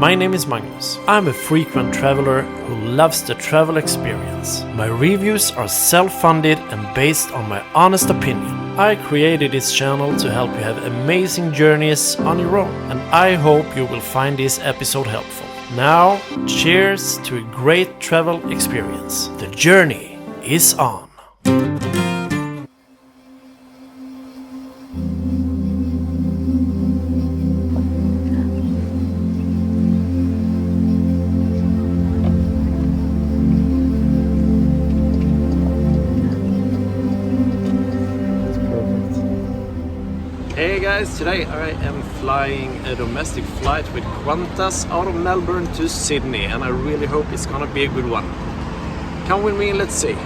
My name is Magnus. I'm a frequent traveler who loves the travel experience. My reviews are self-funded and based on my honest opinion. I created this channel to help you have amazing journeys on your own, and I hope you will find this episode helpful. Now, cheers to a great travel experience. The journey is on. Hey guys, today I am flying a domestic flight with Qantas out of Melbourne to Sydney, and I really hope it's gonna be a good one. Come with me and let's see.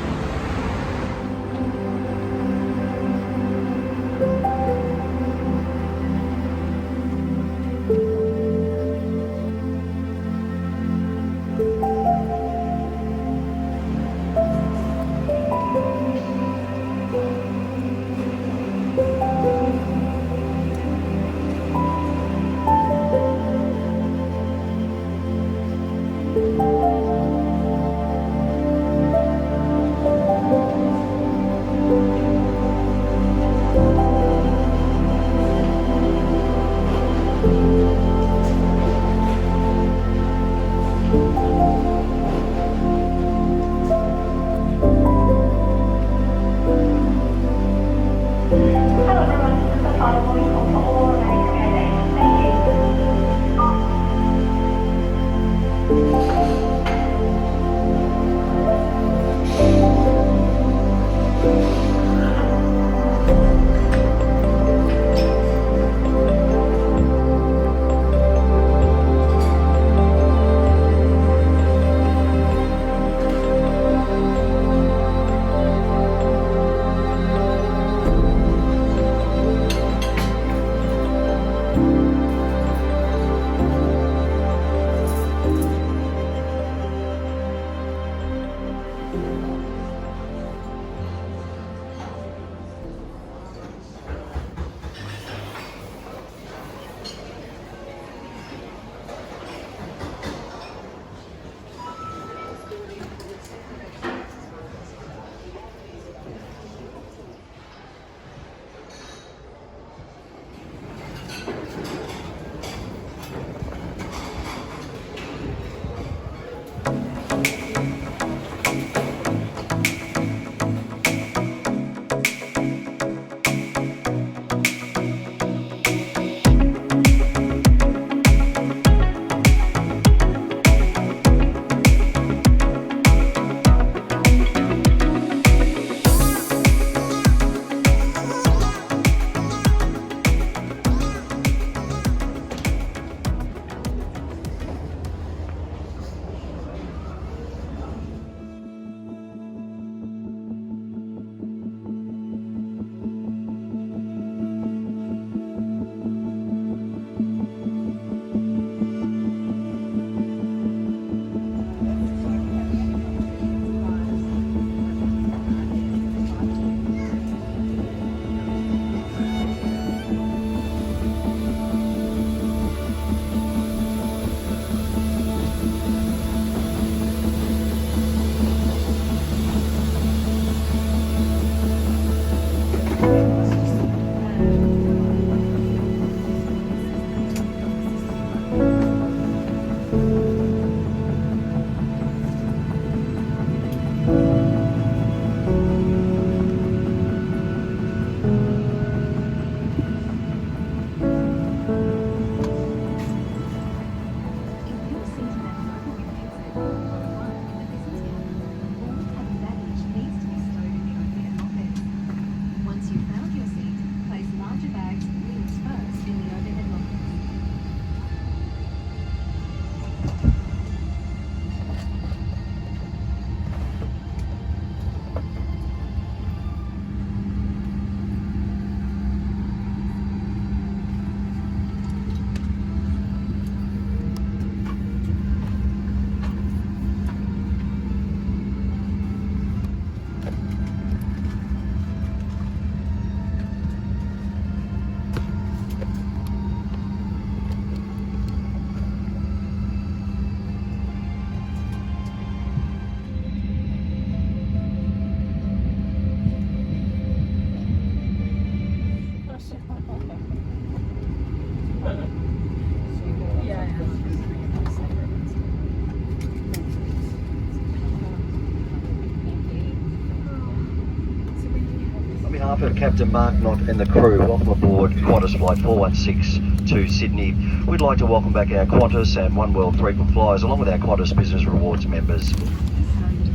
behalf of Captain Mark Knott and the crew, welcome aboard Qantas Flight 416 to Sydney. We'd like to welcome back our Qantas and One World frequent flyers along with our Qantas Business Rewards members.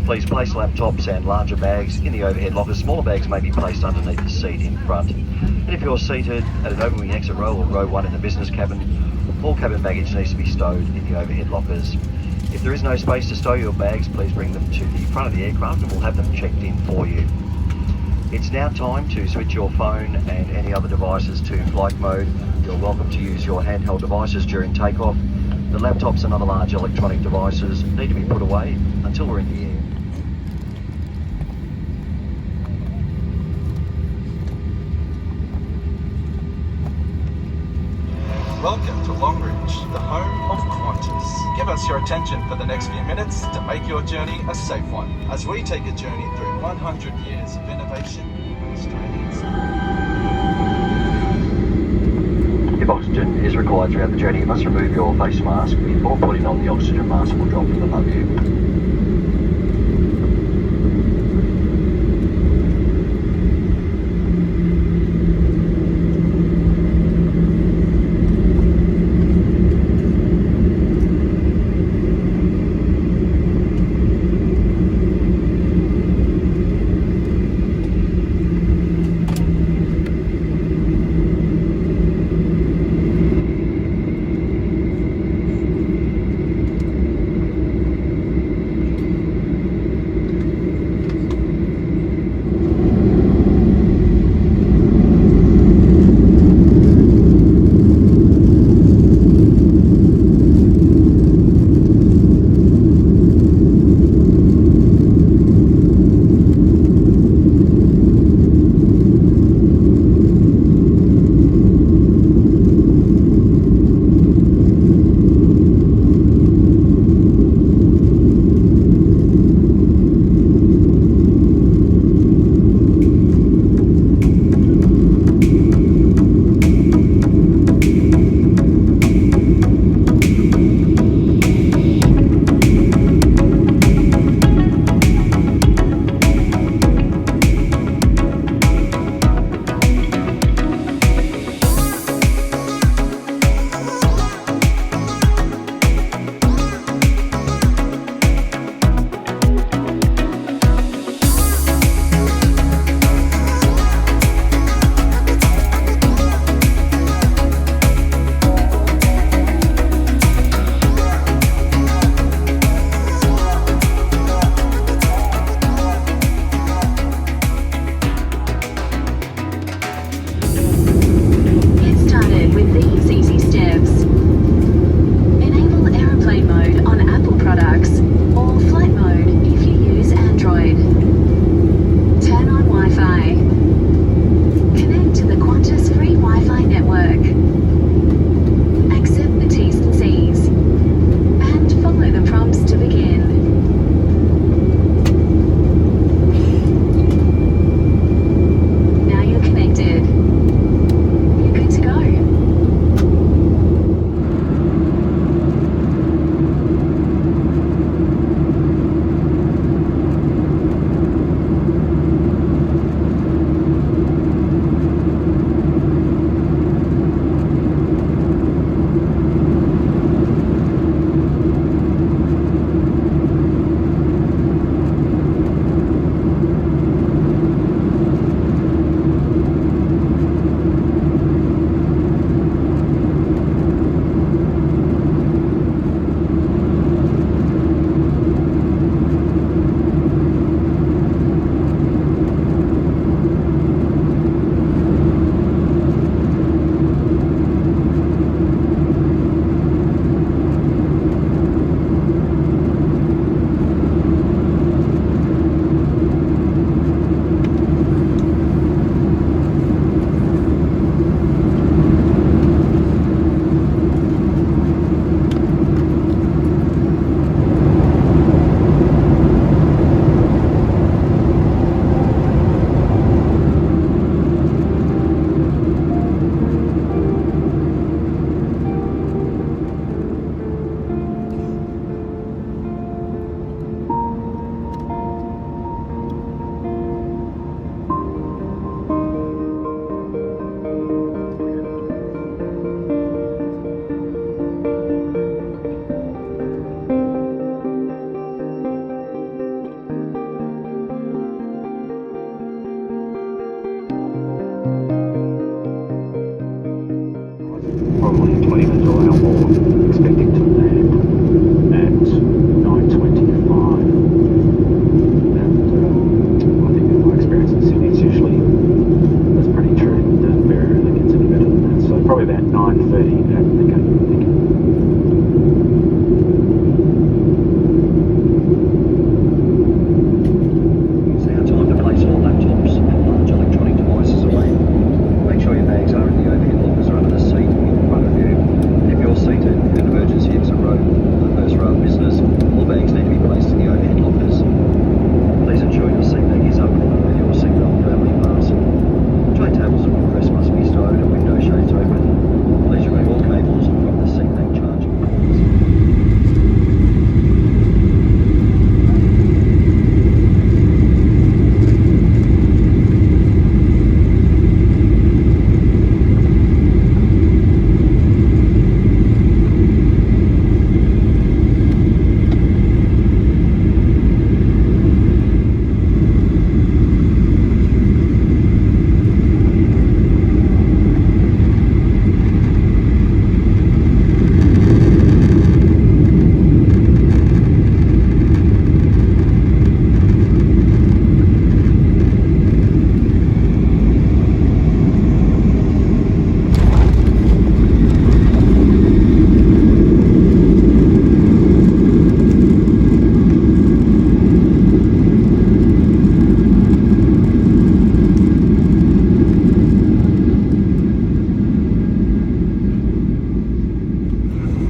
Please place laptops and larger bags in the overhead lockers. Smaller bags may be placed underneath the seat in front. And if you're seated at an open wing exit row or row 1 in the business cabin, all cabin baggage needs to be stowed in the overhead lockers. If there is no space to stow your bags, please bring them to the front of the aircraft and we'll have them checked in for you. It's now time to switch your phone and any other devices to flight mode. You're welcome to use your handheld devices during takeoff. The laptops and other large electronic devices need to be put away until we're in the air. Welcome to Longreach, the home of Qantas. Give us your attention for the next few minutes to make your journey a safe one, as we take a journey through 100 years of innovation in Australian science. If oxygen is required throughout the journey, you must remove your face mask before putting on the oxygen mask will drop from above you.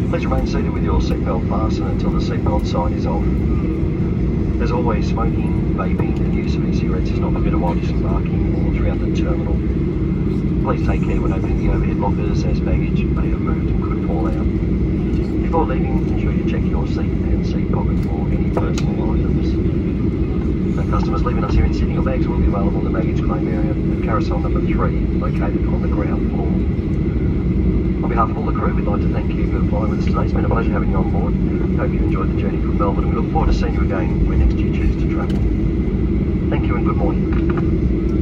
Please remain seated with your seatbelt fastened until the seatbelt sign is off. As always, smoking, vaping and use of e-cigarettes is not permitted while disembarking or throughout the terminal. Please take care when opening the overhead lockers, as baggage may have moved and could fall out. Before leaving, ensure you check your seat and seat pocket for any personal items. For customers leaving us here in Sydney, your bags will be available in the baggage claim area at carousel number 3, located on the ground floor. On behalf of all the crew, we'd like to thank you for flying with us today. It's been a pleasure having you on board. Hope you enjoyed the journey from Melbourne, and we look forward to seeing you again where next you choose to travel. Thank you and good morning.